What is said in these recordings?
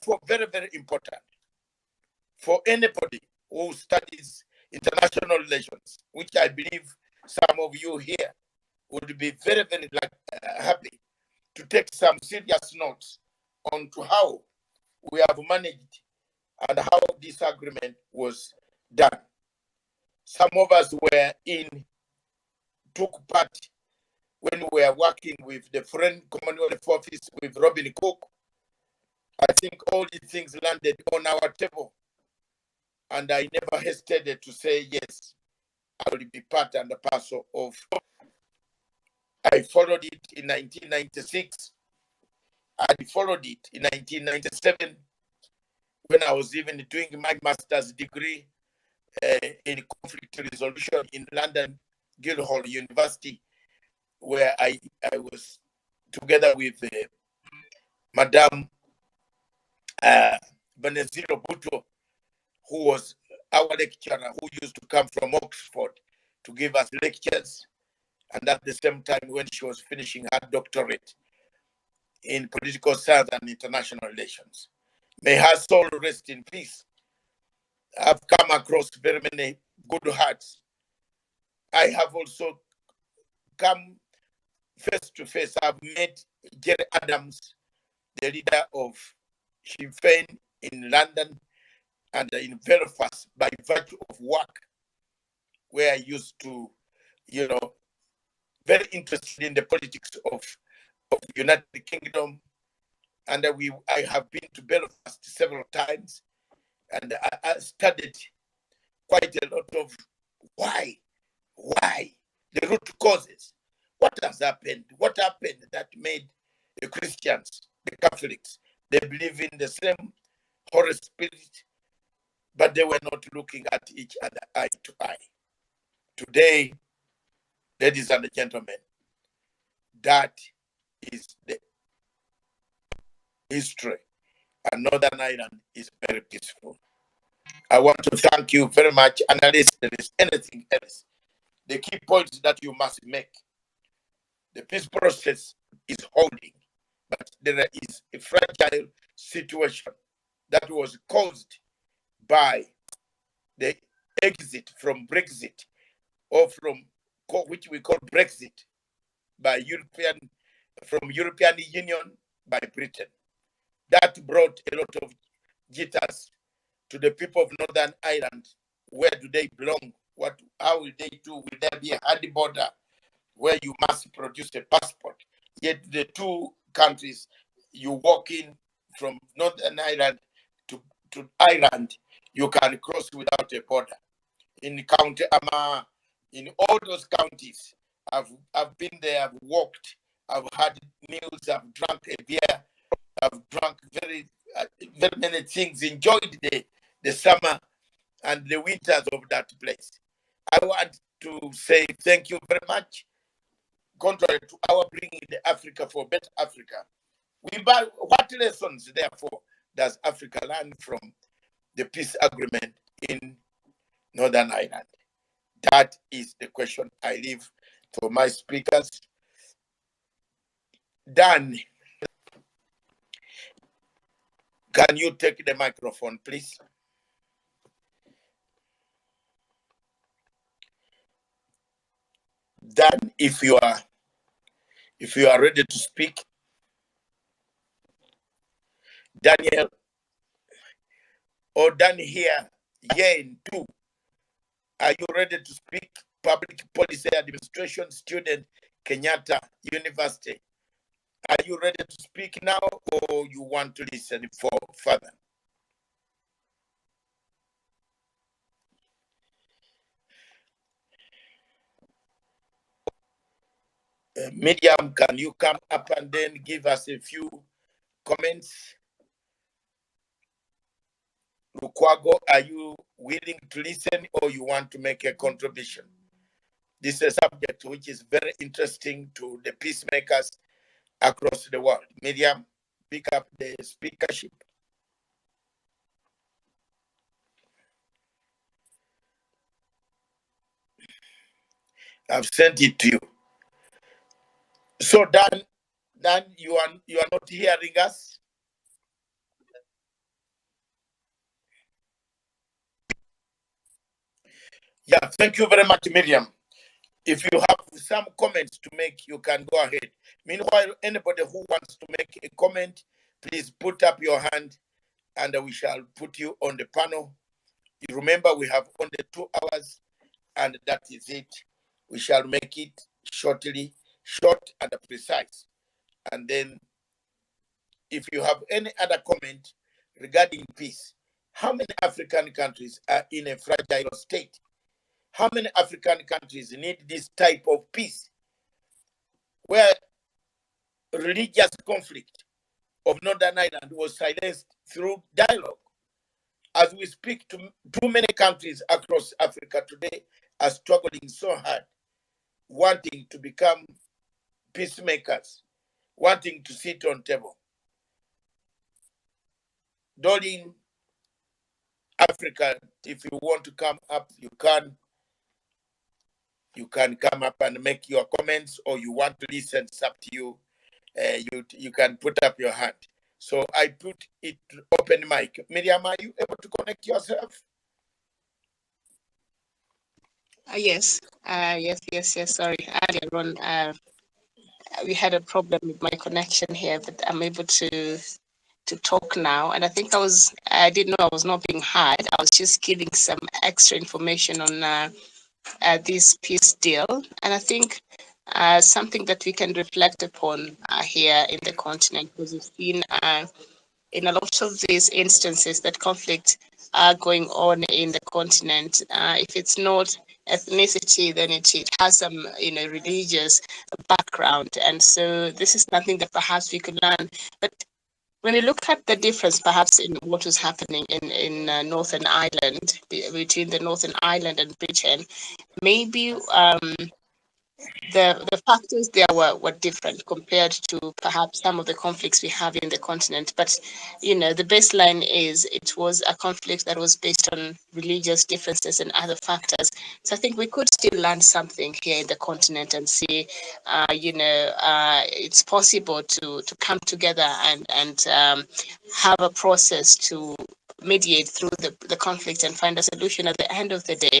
therefore very, very important for anybody who studies international relations, which I believe some of you here would be very, very happy to take some serious notes on to how we have managed and how this agreement was done. Some of us took part when we were working with the Foreign Commonwealth Office with Robin Cook. I think all these things landed on our table, and I never hesitated to say, yes, I will be part and parcel of. I followed it in 1996. I followed it in 1997 when I was even doing my master's degree in conflict resolution in London, Guildhall University, where I was together with Madame Benaziro Bhutto, who was our lecturer, who used to come from Oxford to give us lectures. And at the same time, when she was finishing her doctorate in political science and international relations. May her soul rest in peace. I've come across very many good hearts. I have also come face to face. I've met Jerry Adams, the leader of Sinn Féin in London and in Belfast, by virtue of work, where I used to, very interested in the politics of United Kingdom. And I have been to Belfast several times, and I studied quite a lot of why, the root causes. What has happened? What happened that made the Christians, the Catholics, they believe in the same Holy Spirit, but they were not looking at each other eye to eye. Today, ladies and gentlemen, that is the history, and Northern Ireland is very peaceful. I want to thank you very much. And unless there is anything else, the key points that you must make: the peace process is holding, but there is a fragile situation that was caused by the exit from Brexit, or from which we call Brexit, from European Union by Britain. That brought a lot of jitters to the people of Northern Ireland. Where do they belong? How will they do? Will there be a hard border where you must produce a passport? Yet the two countries, you walk in from Northern Ireland to Ireland, you can cross without a border. In County Armagh, in all those counties, I've been there, I've walked, I've had meals, I've drunk a beer, I've drunk very many things, enjoyed the summer and the winters of that place. I want to say thank you very much. Contrary to our bringing the Africa for better Africa, what lessons, therefore, does Africa learn from the peace agreement in Northern Ireland? That is the question I leave for my speakers. Dan, can you take the microphone, please? Dan, if you are ready to speak. Daniel, or Dan here, Yen too. Are you ready to speak? Public Policy Administration student, Kenyatta University. Are you ready to speak now, or you want to listen for further? Miriam, can you come up and then give us a few comments? Lukwago, are you willing to listen, or you want to make a contribution? This is a subject which is very interesting to the peacemakers across the world. Miriam, pick up the speakership. I've sent it to you. So Dan, you are not hearing us? Thank you very much, Miriam. If you have some comments to make, you can go ahead. Meanwhile, anybody who wants to make a comment, please put up your hand and we shall put you on the panel. You remember, we have only 2 hours, and that is it. We shall make it short and precise. And then, if you have any other comment regarding peace, how many African countries are in a fragile state? How many African countries need this type of peace where religious conflict of Northern Ireland was silenced through dialogue? As we speak, too many countries across Africa today are struggling so hard, wanting to become peacemakers, wanting to sit on table. Darling Africa, if you want to come up, you can. You can come up and make your comments, or you want to listen, it's up to you. You can put up your hand. So I put it open mic. Miriam, are you able to connect yourself? Yes. Sorry. Earlier on, we had a problem with my connection here, but I'm able to talk now. And I think I didn't know I was not being heard. I was just giving some extra information on this peace deal. And I think something that we can reflect upon here in the continent, because we've seen in a lot of these instances that conflict are going on in the continent. If it's not ethnicity, then it has some, religious background. And so this is something that perhaps we could learn. But when you look at the difference, perhaps in what was happening in Northern Ireland, between the Northern Ireland and Britain, maybe the factors there were different compared to perhaps some of the conflicts we have in the continent. But, the baseline is it was a conflict that was based on religious differences and other factors. So I think we could still learn something here in the continent and see, it's possible to come together and have a process to mediate through the conflict and find a solution at the end of the day.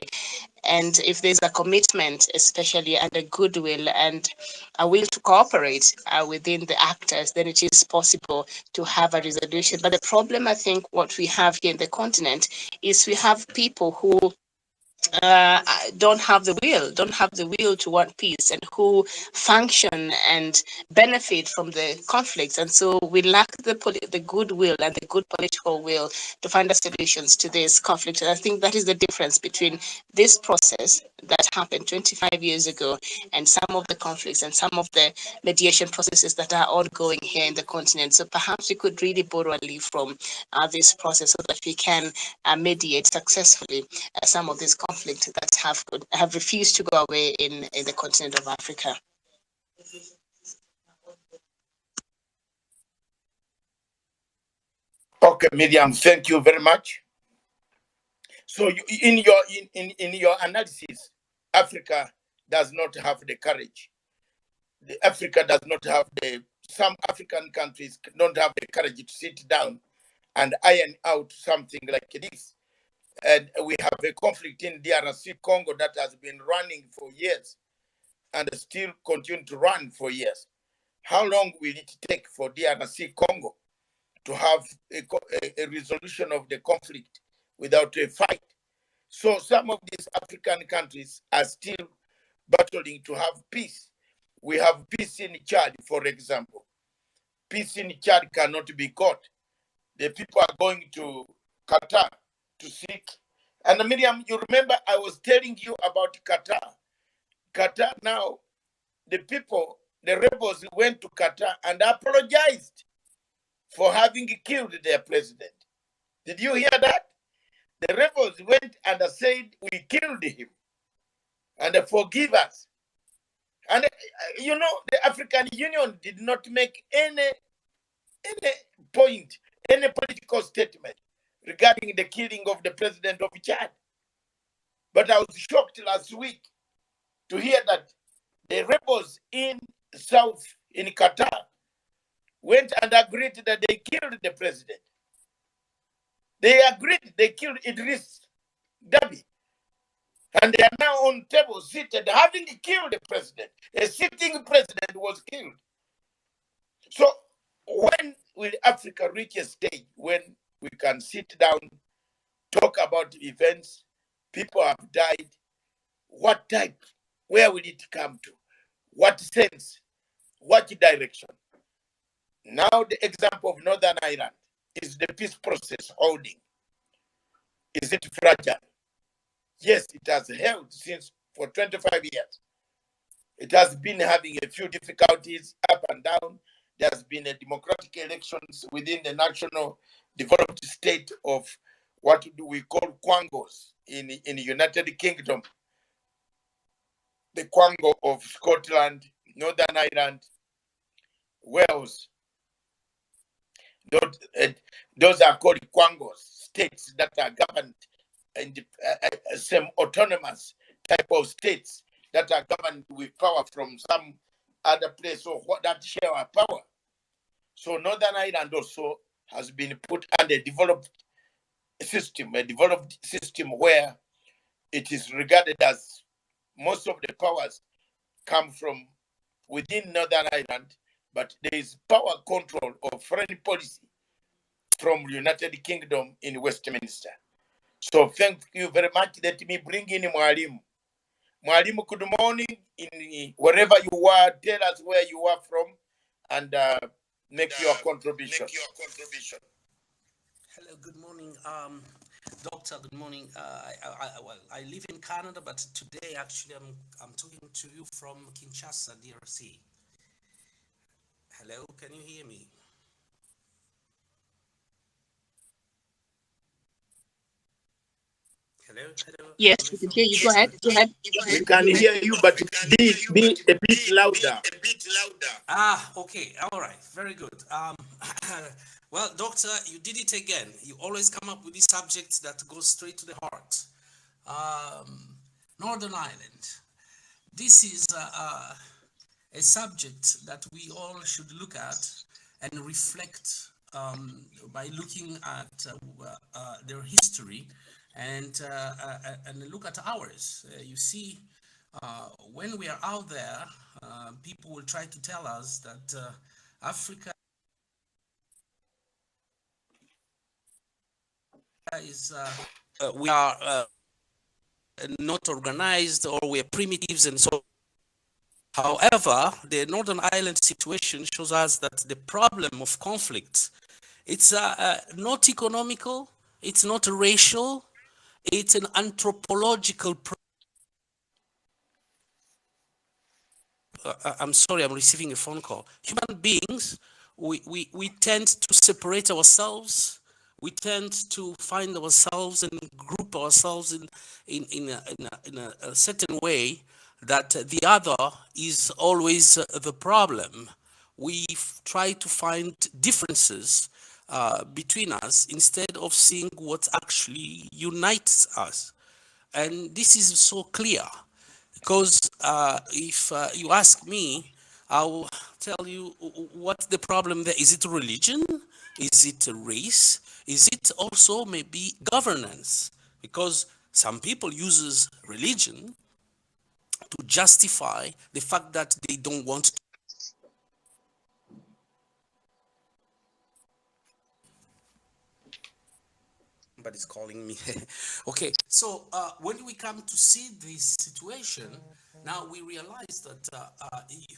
And if there's a commitment, especially, and a goodwill and a will to cooperate within the actors, then it is possible to have a resolution. But the problem, I think, what we have here in the continent is we have people who don't have the will to want peace, and who function and benefit from the conflicts. And so we lack the goodwill and the good political will to find the solutions to this conflict. And I think that is the difference between this process that happened 25 years ago and some of the conflicts and some of the mediation processes that are ongoing here in the continent. So perhaps we could really borrow and leave from this process so that we can mediate successfully some of these conflicts that have refused to go away in the continent of Africa. Okay, Miriam, thank you very much. So in your analysis, Africa does not have the courage. Africa does not have some African countries don't have the courage to sit down and iron out something like this. And we have a conflict in DRC Congo that has been running for years and still continue to run for years. How long will it take for DRC Congo to have a resolution of the conflict without a fight? So some of these African countries are still battling to have peace. We have peace in Chad, for example. Peace in Chad cannot be got. The people are going to Qatar to seek. And Miriam, you remember I was telling you about Qatar. Qatar now, the rebels went to Qatar and apologized for having killed their president. Did you hear that? The rebels went and said, we killed him, and forgive us. And the African Union did not make any point, any political statement regarding the killing of the president of Chad. But I was shocked last week to hear that the rebels in Qatar went and agreed that they killed the president. They agreed they killed Idris Deby. And they are now on table seated, having killed the president. A sitting president was killed. So when will Africa reach a stage when we can sit down, talk about events, people have died, what type, where will it come to? What sense? What direction? Now the example of Northern Ireland is the peace process holding. Is it fragile? Yes, it has held since for 25 years. It has been having a few difficulties up and down. There's been a democratic elections within the national developed state of what do we call Quangos in the United Kingdom. The Quango of Scotland, Northern Ireland, Wales. Those are called Quangos, states that are governed in some autonomous type of states that are governed with power from some other place or what that share our power. So Northern Ireland also has been put under a developed system where it is regarded as most of the powers come from within Northern Ireland, but there is power control of foreign policy from the United Kingdom in Westminster. So thank you very much. Let me bring in Mwalimu. Mwalimu, good morning. Wherever you are, tell us where you are from and make your contribution. Hello, good morning, Doctor. Good morning. Well, I live in Canada, but today actually I'm talking to you from Kinshasa, DRC. Hello, can you hear me? Hello, hello. Yes, we can hear you. Go ahead. Go ahead. We can hear you, but be a bit louder. Ah, okay. All right. Very good. Well, Doctor, you did it again. You always come up with these subjects that go straight to the heart. Northern Ireland. This is a subject that we all should look at and reflect by looking at their history and look at ours. You see, when we are out there, people will try to tell us that Africa is we are not organized, or we are primitives and so. However, the Northern Ireland situation shows us that the problem of conflict, it's not economical, it's not racial, it's an anthropological problem. I'm sorry, I'm receiving a phone call. Human beings, we tend to separate ourselves. We tend to find ourselves and group ourselves in a certain way that the other is always the problem. We try to find differences between us instead of seeing what actually unites us. And this is so clear because if you ask me, I'll tell you what the problem there is. It religion? Is it race? Is it also maybe governance? Because some people use religion to justify the fact that they don't want to. Somebody's calling me. Okay, so when we come to see this situation, now we realize that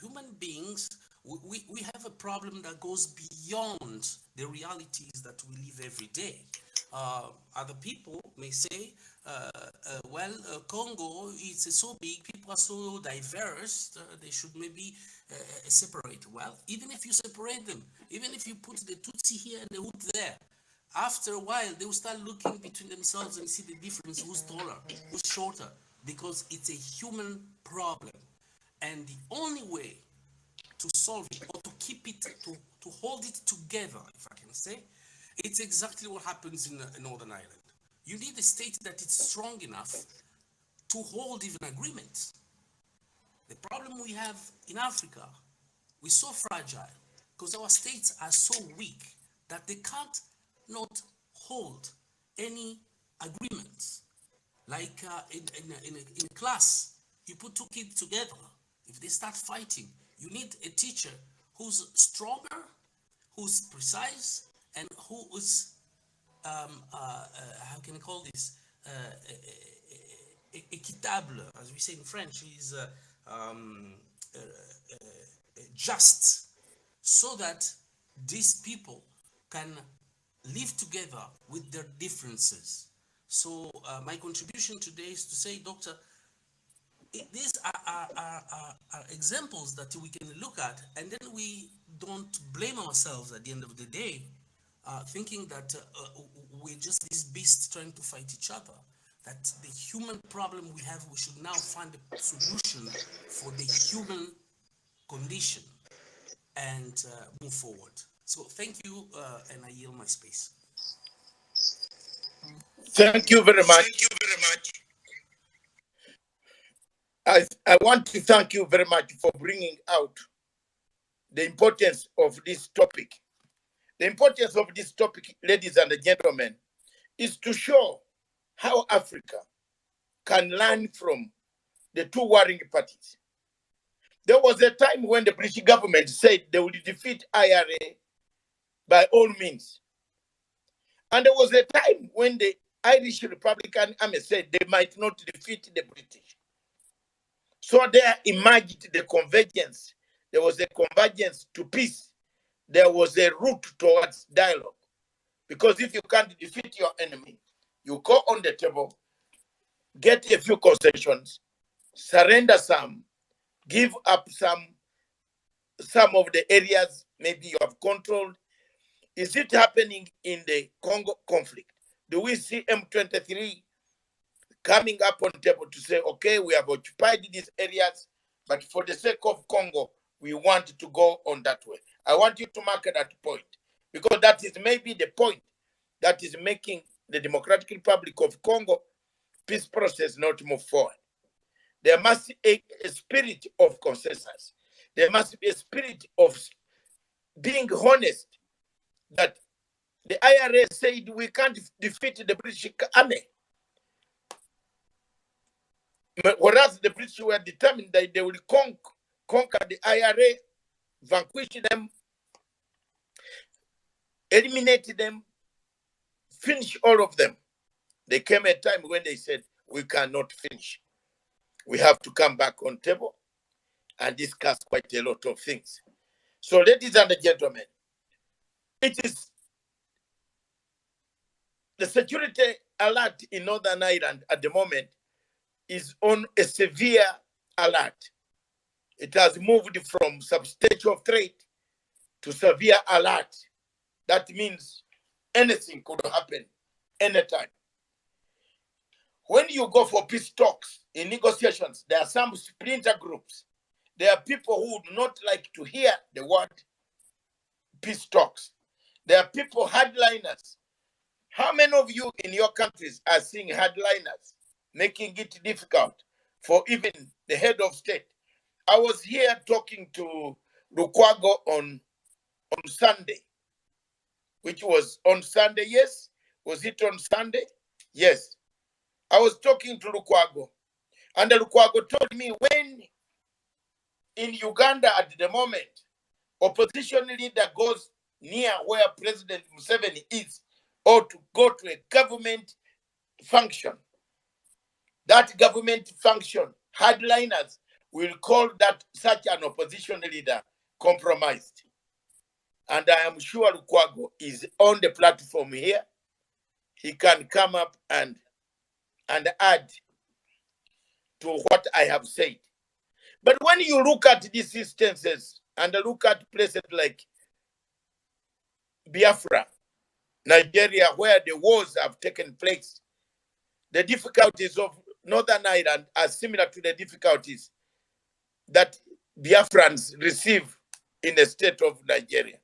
human beings, we have a problem that goes beyond the realities that we live every day. Other people may say, Congo is so big, people are so diverse, they should maybe separate. Well, even if you separate them, even if you put the Tutsi here and the Hut there, after a while, they will start looking between themselves and see the difference, who's taller, who's shorter, because it's a human problem. And the only way to solve it, or to keep it, to hold it together, if I can say, it's exactly what happens in Northern Ireland. You need a state that is strong enough to hold even agreements. The problem we have in Africa, we're so fragile because our states are so weak that they can't not hold any agreements. Like in a class, you put two kids together. If they start fighting, you need a teacher who's stronger, who's precise, and who is how can I call this? Équitable, as we say in French, is just, so that these people can live together with their differences. So my contribution today is to say, Doctor, these are examples that we can look at, and then we don't blame ourselves at the end of the day, thinking that we're just these beasts trying to fight each other. That the human problem we have, we should now find a solution for the human condition and move forward. So thank you, and I yield my space. Thank you very much. Thank you very much. I want to thank you very much for bringing out the importance of this topic. The importance of this topic, ladies and gentlemen, is to show how Africa can learn from the two warring parties. There was a time when the British government said they would defeat IRA by all means. And there was a time when the Irish Republican Army said they might not defeat the British. So there emerged the convergence. There was a convergence to peace. There was a route towards dialogue. Because if you can't defeat your enemy, you go on the table, get a few concessions, surrender some, give up some of the areas maybe you have controlled. Is it happening in the Congo conflict? Do we see M23 coming up on the table to say, okay, we have occupied these areas, but for the sake of Congo, we want to go on that way? I want you to mark that point, because that is maybe the point that is making the Democratic Republic of Congo peace process not move forward. There must be a spirit of consensus. There must be a spirit of being honest that the IRA said we can't defeat the British army. Whereas the British were determined that they will conquer the IRA, vanquish them, eliminate them, finish all of them. There came a time when they said, we cannot finish. We have to come back on table and discuss quite a lot of things. So, ladies and gentlemen, it is the security alert in Northern Ireland at the moment is on a severe alert. It has moved from substantial threat to severe alert. That means anything could happen anytime. When you go for peace talks in negotiations, there are some splinter groups. There are people who would not like to hear the word peace talks. There are people, hardliners. How many of you in your countries are seeing hardliners making it difficult for even the head of state? I was here talking to Lukwago on Sunday, which was on Sunday, yes? Was it on Sunday? Yes. I was talking to Lukwago, and Lukwago told me when in Uganda at the moment, opposition leader goes near where President Museveni is, or to go to a government function, that government function, hardliners will call that such an opposition leader compromised. And I am sure Lukwago is on the platform here. He can come up and add to what I have said. But when you look at these instances and look at places like Biafra, Nigeria, where the wars have taken place, the difficulties of Northern Ireland are similar to the difficulties that Biafrans receive in the state of Nigeria.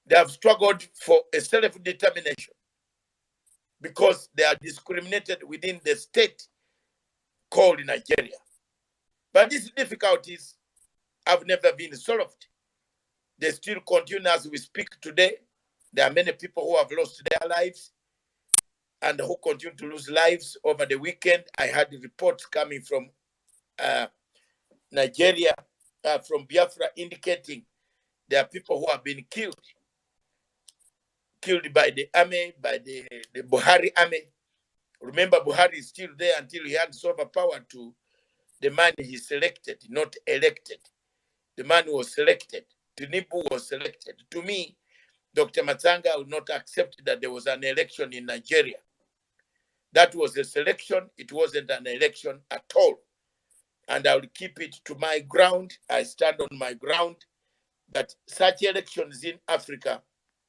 They have struggled for a self-determination because they are discriminated within the state called Nigeria. But these difficulties have never been solved. They still continue as we speak today. There are many people who have lost their lives. and who continue to lose lives over the weekend. I had reports coming from Nigeria, from Biafra, indicating there are people who have been killed by the army, by the Buhari army. Remember, Buhari is still there until he hands over power to the man he selected, not elected. The man who was selected, Tinubu was selected. To me, Dr. Matsanga would not accept that there was an election in Nigeria. That was a selection. It wasn't an election at all. And I will keep it to my ground. I stand on my ground that such elections in Africa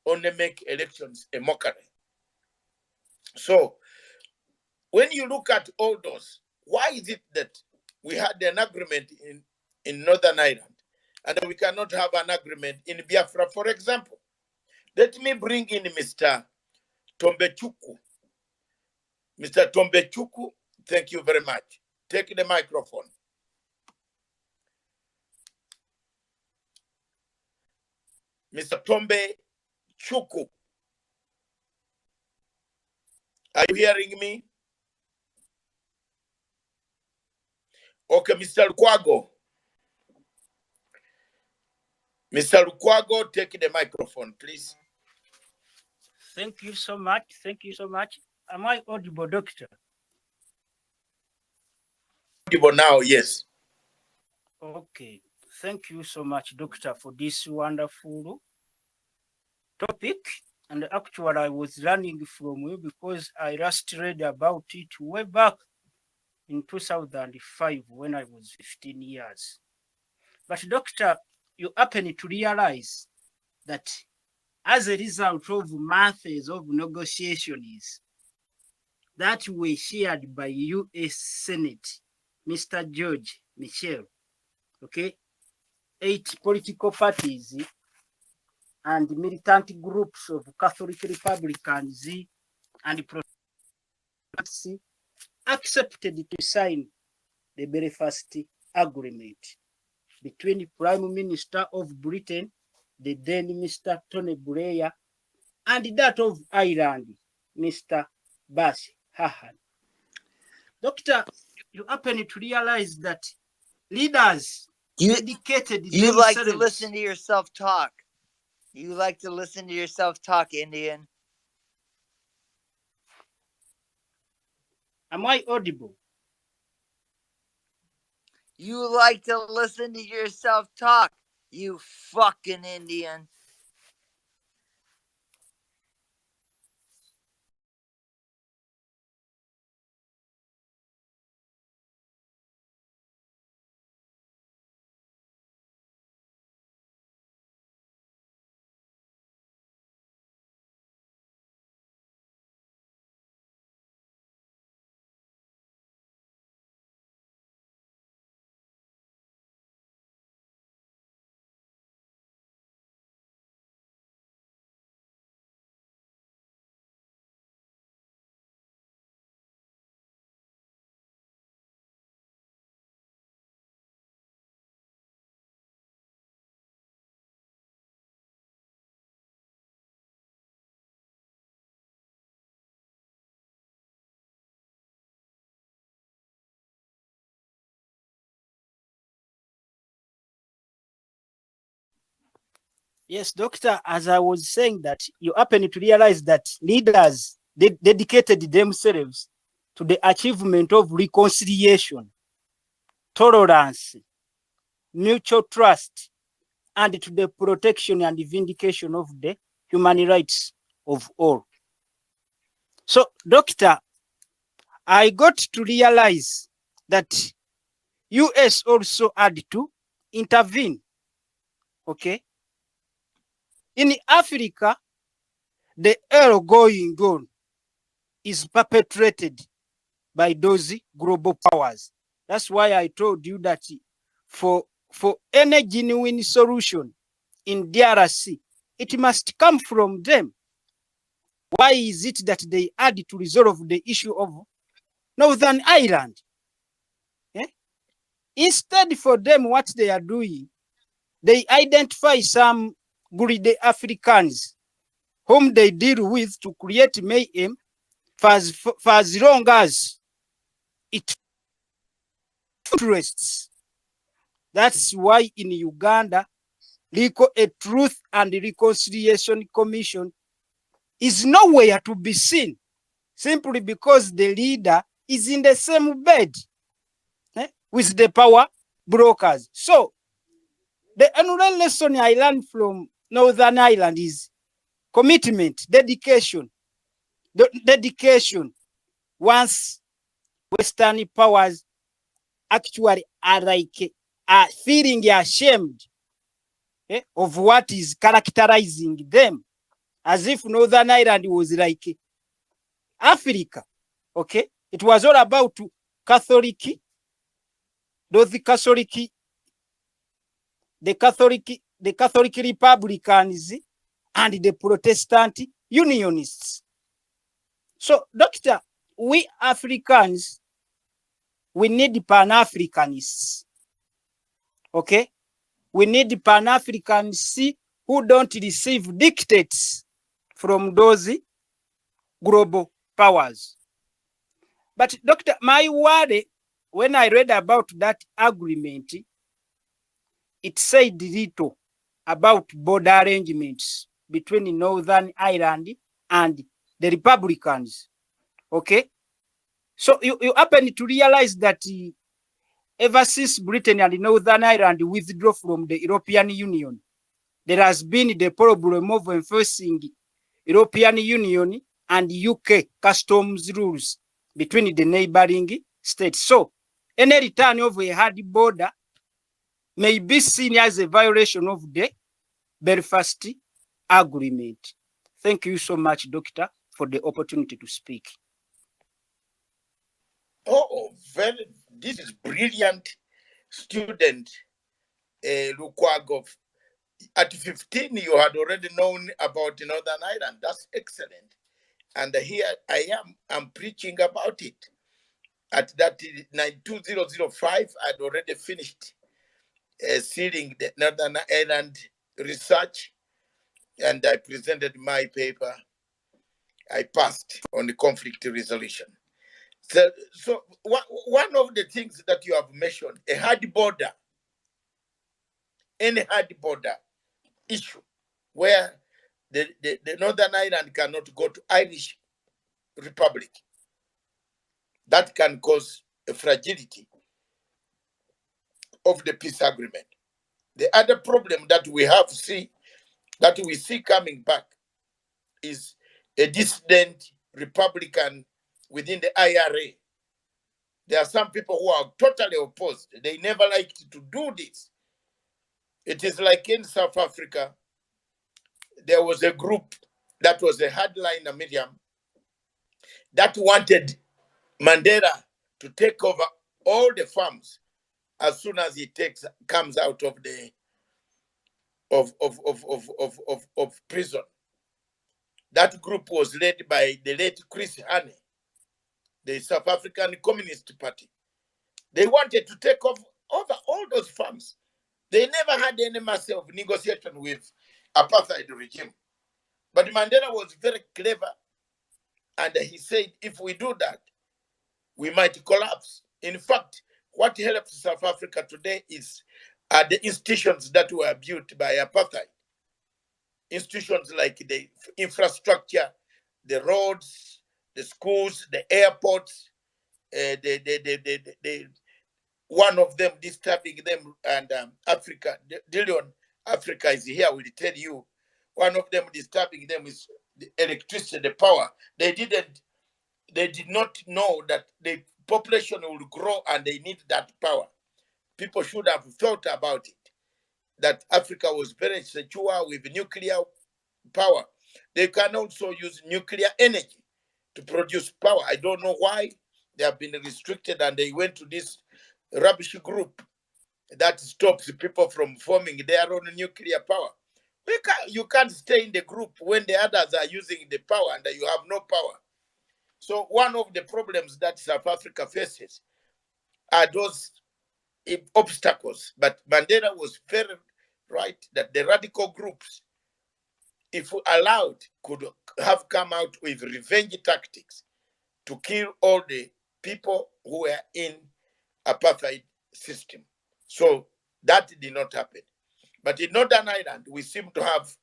only make elections a mockery. So when you look at all those, why is it that we had an agreement in Northern Ireland and we cannot have an agreement in Biafra, for example? Let me bring in Mr. Tombechukwu. Mr. Tombechukwu, thank you very much. Take the microphone. Mr. Tombechukwu, are you hearing me? Okay, Mr. Lukwago. Mr. Lukwago, take the microphone, please. Thank you so much. Thank you so much. Am I audible, Doctor? Audible now, yes. Okay. Thank you so much, Doctor, for this wonderful topic. And actually, I was learning from you because I last read about it way back in 2005 when I was 15 years. But Doctor, you happen to realize that as a result of months of negotiations that were shared by U.S. Senate, Mr. George Mitchell, okay, 8 political parties and militant groups of Catholic Republicans and Protestants accepted to sign the Belfast Agreement between Prime Minister of Britain, the then Mr. Tony Blair, and that of Ireland, Mr. Bas Hahan. Doctor, you happen to realize that leaders dedicated You like to listen to yourself talk. You like to listen to yourself talk, Indian. Am I audible? You like to listen to yourself talk, you fucking Indian. Yes, Doctor, as I was saying that you happen to realize that leaders dedicated themselves to the achievement of reconciliation, tolerance, mutual trust, and to the protection and vindication of the human rights of all. So, Doctor, I got to realize that US also had to intervene, okay? In Africa, the error going on is perpetrated by those global powers. That's why I told you that for any genuine solution in DRC, it must come from them. Why is it that they had to resolve the issue of Northern Ireland? Eh? Instead for them, what they are doing, they identify some greedy Africans whom they deal with to create mayhem, for as long as it interests. That's why in Uganda, a Truth and Reconciliation Commission is nowhere to be seen, simply because the leader is in the same bed with the power brokers. So the another lesson I learned from Northern Ireland is commitment, dedication. The dedication. Once Western powers actually are feeling ashamed of what is characterizing them, as if Northern Ireland was like Africa. Okay, it was all about Catholic, the Catholic Republicans and the Protestant Unionists. So, Doctor, we Africans, we need Pan-Africanists. Okay? We need Pan-Africans who don't receive dictates from those global powers. But, Doctor, my worry, when I read about that agreement, it said little about border arrangements between Northern Ireland and the Republicans. Okay? So you happen to realize that ever since Britain and Northern Ireland withdrew from the European Union, there has been the problem of enforcing European Union and UK customs rules between the neighboring states. So any return of a hard border may be seen as a violation of the Belfast Agreement. Thank you so much, Doctor, for the opportunity to speak. Oh, this is brilliant, student Lukwago. At 15, you had already known about Northern Ireland. That's excellent. And here I'm preaching about it. At that 2005, I'd already finished sealing the Northern Ireland research, and I presented my paper. I passed on the conflict resolution. So one of the things that you have mentioned, a hard border, any hard border issue where the Northern Ireland cannot go to Irish Republic, that can cause a fragility of the peace agreement. The other problem that we see coming back is a dissident Republican within the IRA. There are some people who are totally opposed. They never liked to do this. It is like in South Africa, there was a group that was a hardliner, Miriam, that wanted Mandela to take over all the farms as soon as he comes out of the prison. That group was led by the late Chris Hani, the South African Communist Party. They wanted to take over all those farms. They never had any massive negotiation with apartheid regime. But Mandela was very clever, and he said, if we do that, we might collapse. In fact, what helps South Africa today is the institutions that were built by apartheid. Institutions like the infrastructure, the roads, the schools, the airports, one of them disturbing them, and Africa, Dillion, Africa is here, will tell you, one of them disturbing them is the electricity, the power. They did not know that the population will grow and they need that power. People should have thought about it, that Africa was very secure with nuclear power. They can also use nuclear energy to produce power. I don't know why they have been restricted, and they went to this rubbish group that stops people from forming their own nuclear power. You can't stay in the group when the others are using the power and you have no power. So one of the problems that South Africa faces are those obstacles. But Mandela was very right that the radical groups, if allowed, could have come out with revenge tactics to kill all the people who were in apartheid system. So that did not happen. But in Northern Ireland, we seem to have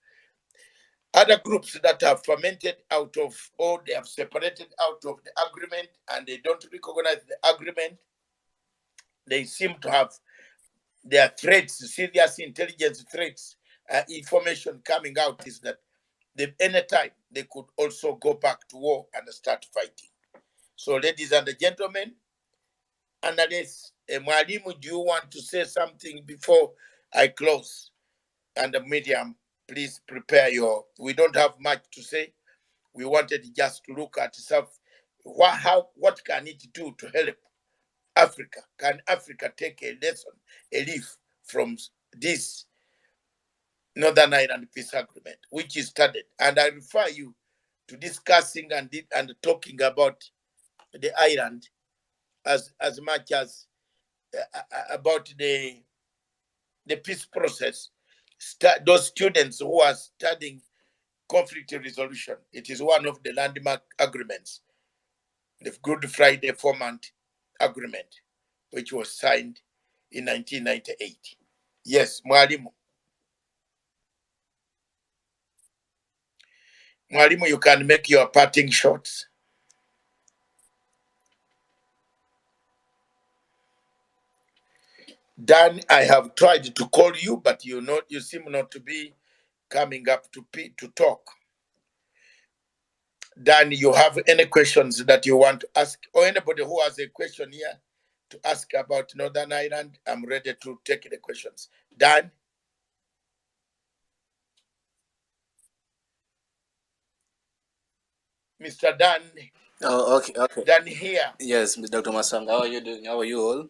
other groups that have fermented out of, or they have separated out of the agreement and they don't recognize the agreement. They seem to have their threats, serious intelligence threats, information coming out is that anytime they could also go back to war and start fighting. So, ladies and gentlemen, Annalise, Mwalimu, do you want to say something before I close? And Miriam, please prepare we don't have much to say. We wanted just to look at what can it do to help Africa? Can Africa take a lesson, a leaf from this Northern Ireland Peace Agreement, which is started? And I refer you to discussing and talking about the island as much as about the peace process. Those students who are studying conflict resolution, it is one of the landmark agreements, the Good Friday Four-Month Agreement, which was signed in 1998. Yes, Mwalimu. Mwalimu, you can make your parting shots. Dan, I have tried to call you, but you seem not to be coming up to talk. Dan, you have any questions that you want to ask, or anybody who has a question here to ask about Northern Ireland? I'm ready to take the questions. Dan? Mr. Dan? Oh, okay. Dan here. Yes, Dr. Masanga, how are you doing? How are you all?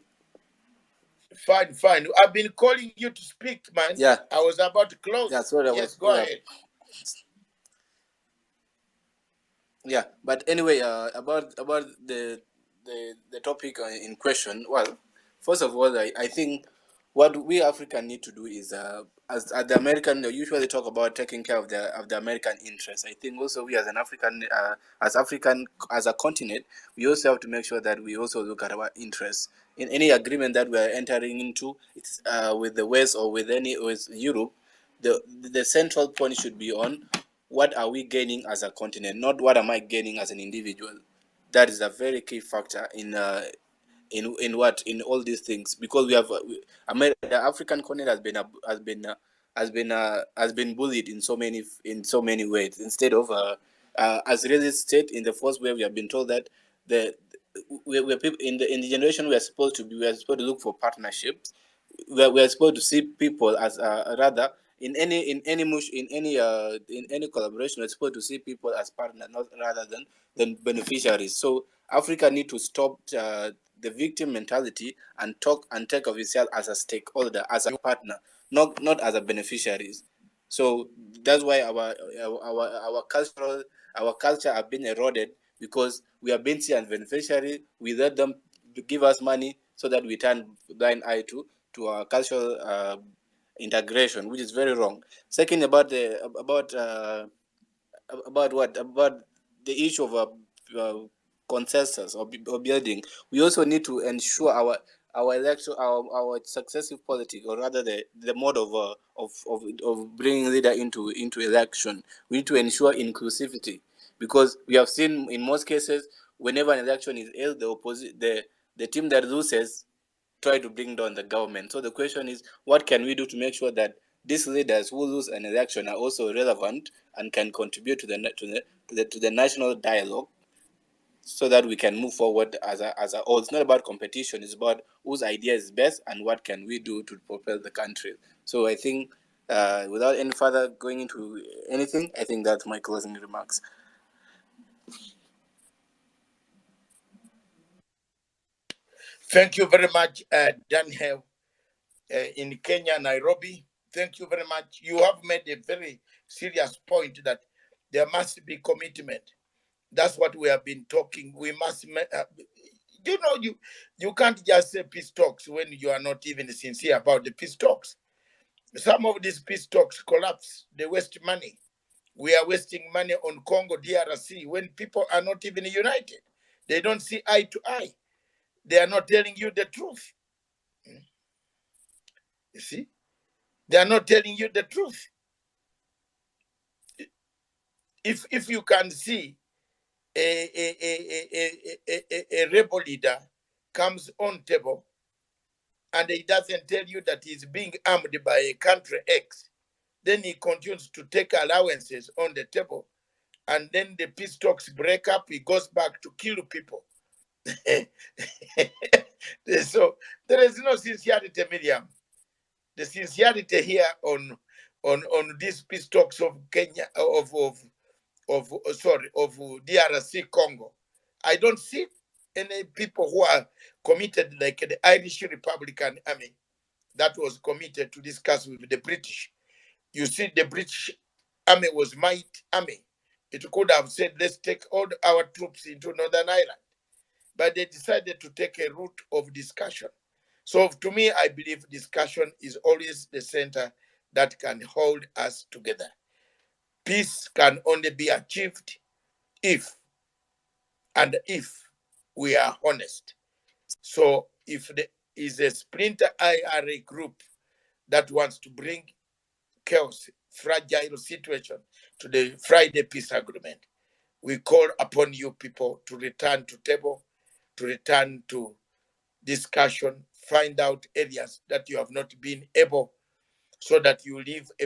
Fine. I've been calling you to speak, man. Yeah. I was about to close. Yeah, sorry. Yes, go ahead. Yeah, but anyway, about the topic in question. Well, first of all, I think what we African need to do is as the American, they usually talk about taking care of the American interests. I think also we as an African, as a continent, we also have to make sure that we also look at our interests in any agreement that we are entering into. It's with the West or with Europe. The central point should be on what are we gaining as a continent, not what am I gaining as an individual. That is a very key factor in all these things, because we have the African continent has been bullied in so many ways. Instead of as really state in the first way, we have been told that we're people in the generation we are supposed to look for partnerships. We are supposed to see people as rather in any collaboration, we're supposed to see people as partners, not rather than beneficiaries. So Africa need to stop the victim mentality and take of itself as a stakeholder, as a partner, not as a beneficiaries. So that's why our culture have been eroded, because we have been seen as beneficiary. We let them give us money so that we turn blind eye to our cultural integration, which is very wrong. Second, about the issue of consensus or building, we also need to ensure our election, our successive politics, or rather the mode of bringing leader into election. We need to ensure inclusivity, because we have seen in most cases, whenever an election is held, the team that loses try to bring down the government. So the question is, what can we do to make sure that these leaders who lose an election are also relevant and can contribute to the national dialogue, so that we can move forward as a whole? It's not about competition; it's about whose idea is best and what can we do to propel the country. So I think, without any further going into anything, I think that's my closing remarks. Thank you very much, Daniel, in Kenya, Nairobi. Thank you very much. You have made a very serious point that there must be commitment. That's what we have been talking. We must, you can't just say peace talks when you are not even sincere about the peace talks. Some of these peace talks collapse. They waste money. We are wasting money on Congo, DRC, when people are not even united. They don't see eye to eye. They are not telling you the truth. You see? They are not telling you the truth. If you can see a rebel leader comes on table and he doesn't tell you that he's being armed by a country X, then he continues to take allowances on the table, and then the peace talks break up, he goes back to kill people. So there is no sincerity, Miriam. The sincerity here on these peace talks of Kenya, of DRC Congo, I don't see any people who are committed like the Irish Republican Army that was committed to discuss with the British. You see, the British Army was might army. It could have said, let's take all our troops into Northern Ireland. But they decided to take a route of discussion. So to me, I believe discussion is always the center that can hold us together. Peace can only be achieved if we are honest. So if there is a splinter IRA group that wants to bring chaos, fragile situation to the Friday peace agreement, we call upon you people to return to table, to return to discussion, find out areas that you have not been able, so that you live a